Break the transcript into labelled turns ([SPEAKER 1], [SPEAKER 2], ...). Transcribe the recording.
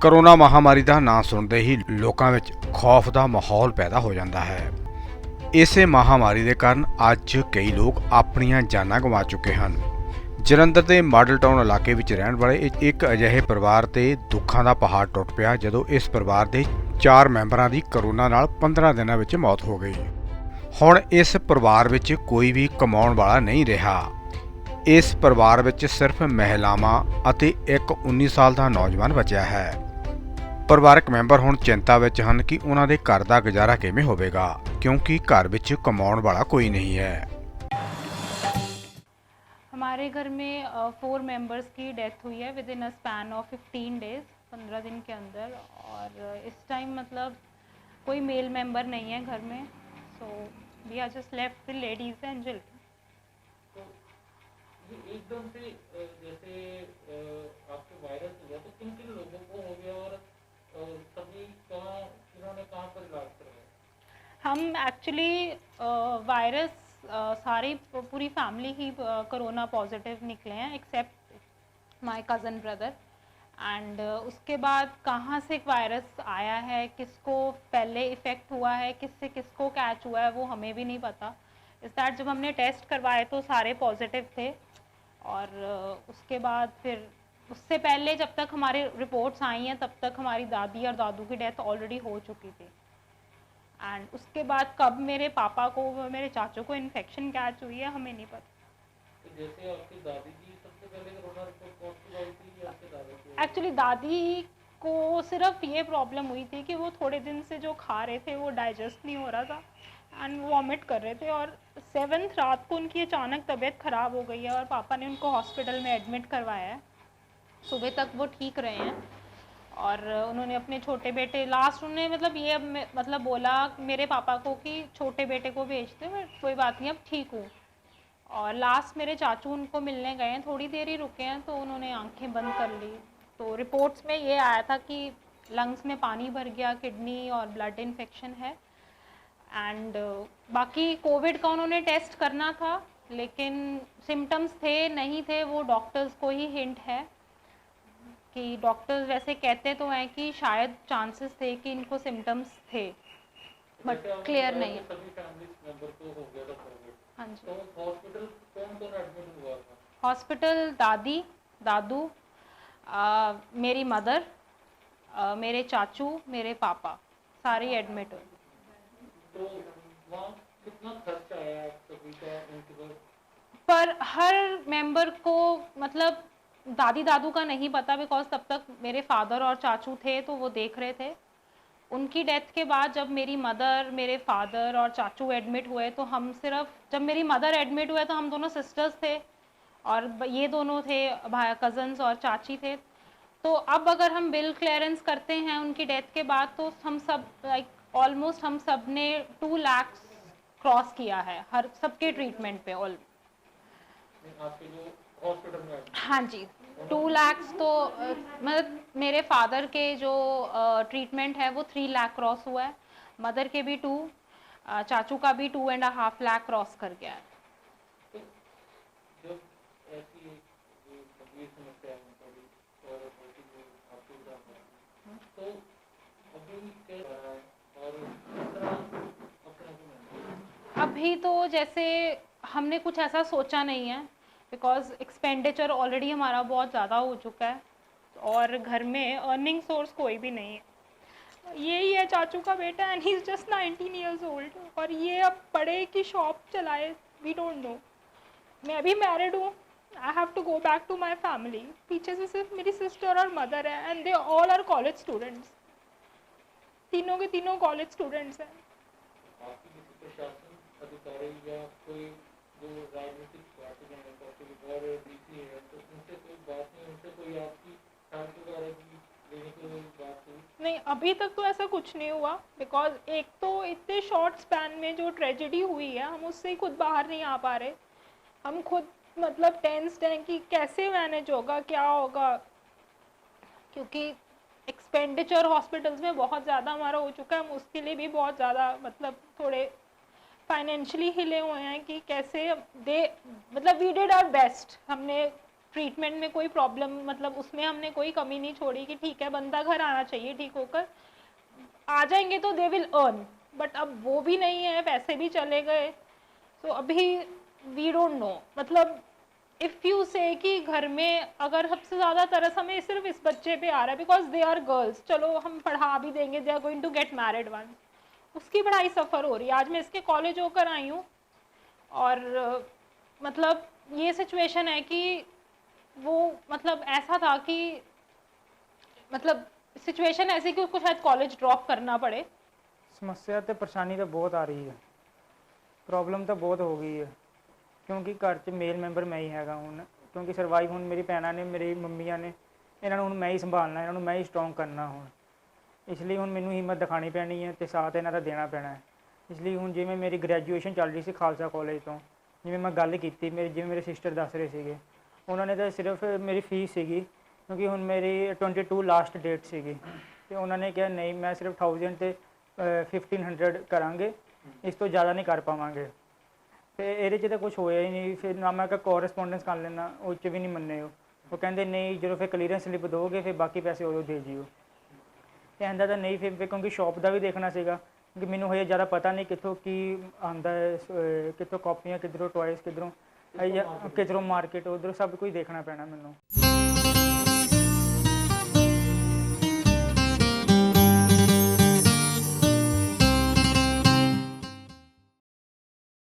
[SPEAKER 1] Corona ਮਹਾਮਾਰੀ ਦਾ ਨਾਂ ਸੁਣਦੇ ਹੀ ਲੋਕਾਂ ਵਿੱਚ ਖੌਫ ਦਾ ਮਾਹੌਲ ਪੈਦਾ ਹੋ ਜਾਂਦਾ ਹੈ। ਇਸੇ ਮਹਾਮਾਰੀ ਦੇ ਕਾਰਨ ਅੱਜ ਕਈ ਲੋਕ ਆਪਣੀਆਂ ਜਾਨਾਂ ਗਵਾ ਚੁੱਕੇ ਹਨ। ਜਲੰਧਰ ਦੇ ਮਾਡਲ ਟਾਊਨ ਇਲਾਕੇ ਵਿੱਚ ਰਹਿਣ ਵਾਲੇ ਇੱਕ ਅਜਿਹੇ ਪਰਿਵਾਰ ਤੇ ਦੁੱਖਾਂ ਦਾ ਪਹਾੜ ਟੁੱਟ ਪਿਆ ਜਦੋਂ ਇਸ ਪਰਿਵਾਰ ਦੇ 4 ਮੈਂਬਰਾਂ ਦੀ ਕਰੋਨਾ ਨਾਲ 15 ਦਿਨਾਂ ਵਿੱਚ ਮੌਤ ਹੋ ਗਈ। ਹੁਣ ਇਸ ਪਰਿਵਾਰ ਵਿੱਚ ਕੋਈ ਵੀ ਕਮਾਉਣ ਵਾਲਾ ਨਹੀਂ ਰਿਹਾ। ਇਸ ਪਰਿਵਾਰ ਵਿੱਚ ਸਿਰਫ ਮਹਿਲਾਵਾਂ ਅਤੇ ਇੱਕ 19 ਸਾਲ ਦਾ ਨੌਜਵਾਨ ਬਚਿਆ ਹੈ। ਪਰਿਵਾਰਕ ਮੈਂਬਰ ਹੁਣ ਚਿੰਤਾ ਵਿੱਚ ਹਨ ਕਿ ਉਹਨਾਂ ਦੇ ਘਰ ਦਾ ਗੁਜ਼ਾਰਾ ਕਿਵੇਂ ਹੋਵੇਗਾ ਕਿਉਂਕਿ ਘਰ ਵਿੱਚ ਕਮਾਉਣ ਵਾਲਾ ਕੋਈ नहीं है।
[SPEAKER 2] हमारे घर में 4 मेंबर्स की डेथ हुई है with in a span of 15 days, 15 दिन के अंदर। और इस टाइम मतलब कोई मेल मेंबर नहीं है घर में, so we are just left with ladies and children.
[SPEAKER 3] तो ये एकदम से जैसे आपको वायरस हुआ तो किन किन लोगों को हो गया और सभी इन्होंने कहाँ पर इलाज करवाया?
[SPEAKER 2] हम एक्चुअली वायरस सारी पूरी फैमिली ही कोरोना पॉजिटिव निकले हैं except my cousin brother. And उसके बाद कहाँ से वायरस आया है, किसको पहले इफ़ेक्ट हुआ है, किससे किसको कैच हुआ है, वो हमें भी नहीं पता। इस दैट जब हमने टेस्ट करवाए तो सारे पॉजिटिव थे। और उसके बाद फिर उससे पहले जब तक हमारी रिपोर्ट्स आई हैं तब तक हमारी दादी और दादू की डेथ ऑलरेडी हो चुकी थी। एंड उसके बाद कब मेरे पापा को मेरे चाचू को इन्फेक्शन कैच हुई है हमें नहीं पता।
[SPEAKER 3] तो जैसे आपकी दादी की सबसे पहले कोरोना रिपोर्ट पॉजिटिव आई थी या आपके दादा की?
[SPEAKER 2] एक्चुअली दादी को सिर्फ ये प्रॉब्लम हुई थी कि वो थोड़े दिन से जो खा रहे थे वो डाइजेस्ट नहीं हो रहा था एंड वॉमिट कर रहे थे। और 7th रात को उनकी अचानक तबीयत ख़राब हो गई है और पापा ने उनको हॉस्पिटल में एडमिट करवाया है। सुबह तक वो ठीक रहे हैं और उन्होंने अपने छोटे बेटे लास्ट उन्होंने मतलब ये मतलब बोला मेरे पापा को कि छोटे बेटे को भेज दे, मैं कोई बात नहीं अब ठीक हूँ। और लास्ट मेरे चाचू उनको मिलने गए हैं, थोड़ी देर ही रुके हैं तो उन्होंने आंखें बंद कर ली। तो रिपोर्ट्स में ये आया था कि लंग्स में पानी भर गया, किडनी और ब्लड इन्फेक्शन है। एंड बाकी कोविड का उन्होंने टेस्ट करना था लेकिन सिम्टम्स थे नहीं थे वो डॉक्टर्स को ही हिंट है कि डॉक्टर्स वैसे कहते तो हैं कि शायद चांसेस थे कि इनको सिम्टम्स थे बट क्लियर नहीं है।
[SPEAKER 3] सभी फैमिली मेंबर को हो गया था कोविड।
[SPEAKER 2] हाँ जी।
[SPEAKER 3] तो हॉस्पिटल कौन एडमिट हुआ था?
[SPEAKER 2] हॉस्पिटल दादी, दादू, मेरी मदर, मेरे चाचू, मेरे पापा सारे एडमिट हुए।
[SPEAKER 3] तो वहाँ कितना खर्च आया आप सभी का उनके
[SPEAKER 2] पर हर मेंबर को मतलब दादी दादू का नहीं पता बिकॉज तब तक मेरे फादर और चाचू थे तो वो देख रहे थे। उनकी डेथ के बाद जब मेरी मदर, मेरे फादर और चाचू एडमिट हुए तो हम सिर्फ जब मेरी मदर एडमिट हुए तो हम दोनों सिस्टर्स थे और ये दोनों थे कज़न्स और चाची थे। तो अब अगर हम बिल क्लियरेंस करते हैं उनकी डेथ के बाद तो हम सब लाइक ऑलमोस्ट हम सब ने 2 लाख क्रॉस किया है हर सबके ट्रीटमेंट पे ऑल।
[SPEAKER 3] आपके जो हॉस्पिटल में?
[SPEAKER 2] हाँ जी 2 लाख तो मतलब मेरे फादर के जो ट्रीटमेंट है वो 3 लाख क्रॉस हुआ है, मदर के भी 2, चाचू का भी 2.5 लाख क्रॉस कर गया है।
[SPEAKER 3] तो जब ऐसी गंभीर समस्या और तो अभी क्या रहा है और किस तरह अपने
[SPEAKER 2] अभी तो जैसे हमने कुछ ऐसा सोचा नहीं है बिकॉज एक्सपेंडिचर ऑलरेडी हमारा बहुत ज़्यादा हो चुका है और घर में अर्निंग सोर्स कोई भी नहीं है। यही है चाचू का बेटा and he is just 19 years old और ये अब पढ़े कि शॉप चलाए वी डोंट नो। मैं भी मैरिड हूँ, I have to go back to my family. पीछे से सिर्फ मेरी सिस्टर और मदर है and they all are college students, तीनों के तीनों कॉलेज स्टूडेंट्स हैं।
[SPEAKER 3] आपकी किसी प्रशासन अधिकारी या कोई जो राजनीतिक पार्टी के नेता और डीसी है तो उनसे कोई बात नहीं, उनसे कोई आपकी हेल्प वगैरह की लेने की कोई बात हुई?
[SPEAKER 2] नहीं अभी तक तो ऐसा कुछ नहीं हुआ बिकॉज एक तो इतने शॉर्ट स्पैन में जो ट्रेजेडी हुई है हम उससे ही खुद बाहर नहीं आ पा रहे। हम खुद मतलब टेंस्ड हैं कि कैसे मैनेज होगा, क्या होगा, क्योंकि एक्सपेंडिचर हॉस्पिटल्स में बहुत ज़्यादा हमारा हो चुका है। हम उसके लिए भी बहुत ज़्यादा मतलब थोड़े फाइनेंशियली हिले हुए हैं कि कैसे दे मतलब वी डिड आवर बेस्ट। हमने ट्रीटमेंट में कोई प्रॉब्लम, मतलब उसमें हमने कोई कमी नहीं छोड़ी कि ठीक है बंदा घर आना चाहिए ठीक होकर, आ जाएंगे तो दे विल अर्न, बट अब वो भी नहीं है, पैसे भी चले गए। तो अभी वी डोंट नो, मतलब इफ़ यू से कि घर में अगर सबसे ज़्यादा तरस हमें सिर्फ इस बच्चे पे आ रहा है बिकॉज दे आर गर्ल्स, चलो हम पढ़ा भी देंगे, they are going to get married one, उसकी पढ़ाई सफ़र हो रही है। आज मैं इसके कॉलेज होकर आई हूँ और मतलब ये सिचुएशन है कि वो मतलब ऐसा था कि मतलब सिचुएशन ऐसी कि उसको शायद कॉलेज ड्रॉप करना पड़े।
[SPEAKER 4] समस्या तो परेशानी तो बहुत आ रही है, प्रॉब्लम तो बहुत हो गई है, क्योंकि घर 'ਚ ਮੇਲ ਮੈਂਬਰ ਮੈਂ ਹੀ ਹੈਗਾ ਹੁਣ, ਕਿਉਂਕਿ ਸਰਵਾਈਵ ਹੁਣ ਮੇਰੀ ਭੈਣਾਂ ਨੇ, ਮੇਰੀ ਮੰਮੀਆਂ ਨੇ, ਇਹਨਾਂ ਨੂੰ ਹੁਣ ਮੈਂ ਹੀ ਸੰਭਾਲਣਾ, ਇਹਨਾਂ ਨੂੰ ਮੈਂ ਹੀ ਸਟਰੋਂਗ ਕਰਨਾ ਹੁਣ। ਇਸ ਲਈ ਹੁਣ ਮੈਨੂੰ ਹਿੰਮਤ ਦਿਖਾਣੀ ਪੈਣੀ ਹੈ ਅਤੇ ਸਾਥ ਇਹਨਾਂ ਦਾ ਦੇਣਾ ਪੈਣਾ ਹੈ। ਇਸ ਲਈ ਹੁਣ ਜਿਵੇਂ ਮੇਰੀ ਗ੍ਰੈਜੂਏਸ਼ਨ ਚੱਲ ਰਹੀ ਸੀ ਖਾਲਸਾ ਕਾਲਜ ਤੋਂ, ਜਿਵੇਂ ਮੈਂ ਗੱਲ ਕੀਤੀ ਜਿਵੇਂ ਮੇਰੇ ਸਿਸਟਰ ਦੱਸ ਰਹੇ ਸੀਗੇ, ਉਹਨਾਂ ਨੇ ਤਾਂ ਸਿਰਫ ਮੇਰੀ ਫੀਸ ਸੀਗੀ, ਕਿਉਂਕਿ ਹੁਣ ਮੇਰੀ 22 ਲਾਸਟ ਡੇਟ ਸੀਗੀ, ਅਤੇ ਉਹਨਾਂ ਨੇ ਕਿਹਾ ਨਹੀਂ ਮੈਂ ਸਿਰਫ 1000 ਅਤੇ 1500 ਕਰਾਂਗੇ, ਇਸ ਤੋਂ ਜ਼ਿਆਦਾ ਨਹੀਂ ਕਰ ਪਾਵਾਂਗੇ। ਅਤੇ ਇਹਦੇ 'ਚ ਤਾਂ ਕੁਛ ਹੋਇਆ ਹੀ ਨਹੀਂ। ਫਿਰ ਨਾ ਮੈਂ ਕਿਹਾ ਕੋਰਸਪੋਂਡੈਂਸ ਕਰ ਲੈਣਾ, ਉਹ 'ਚ ਵੀ ਨਹੀਂ ਮੰਨੇ ਉਹ ਕਹਿੰਦੇ ਨਹੀਂ ਜਦੋਂ ਫਿਰ ਕਲੀਅਰੈਂਸ ਸਲਿੱਪ ਦਿਓਗੇ ਫਿਰ ਬਾਕੀ ਪੈਸੇ ਉਦੋਂ ਦੇ ਜਿਓ। ਅਤੇ ਇੱਦਾਂ ਤਾਂ ਨਹੀਂ, ਫਿਰ ਕਿਉਂਕਿ ਸ਼ੌਪ ਦਾ ਵੀ ਦੇਖਣਾ ਸੀਗਾ, ਕਿਉਂਕਿ ਮੈਨੂੰ ਹਜੇ ਜ਼ਿਆਦਾ ਪਤਾ ਨਹੀਂ ਕਿੱਥੋਂ ਕੀ ਆਉਂਦਾ ਹੈ, ਕਿੱਥੋਂ ਕਾਪੀਆਂ, ਕਿੱਧਰੋਂ ਟੋਇਸ, ਕਿੱਧਰੋਂ ਮਾਰਕੀਟ, ਉੱਧਰੋਂ ਸਭ ਕੁਝ ਦੇਖਣਾ ਪੈਣਾ ਮੈਨੂੰ।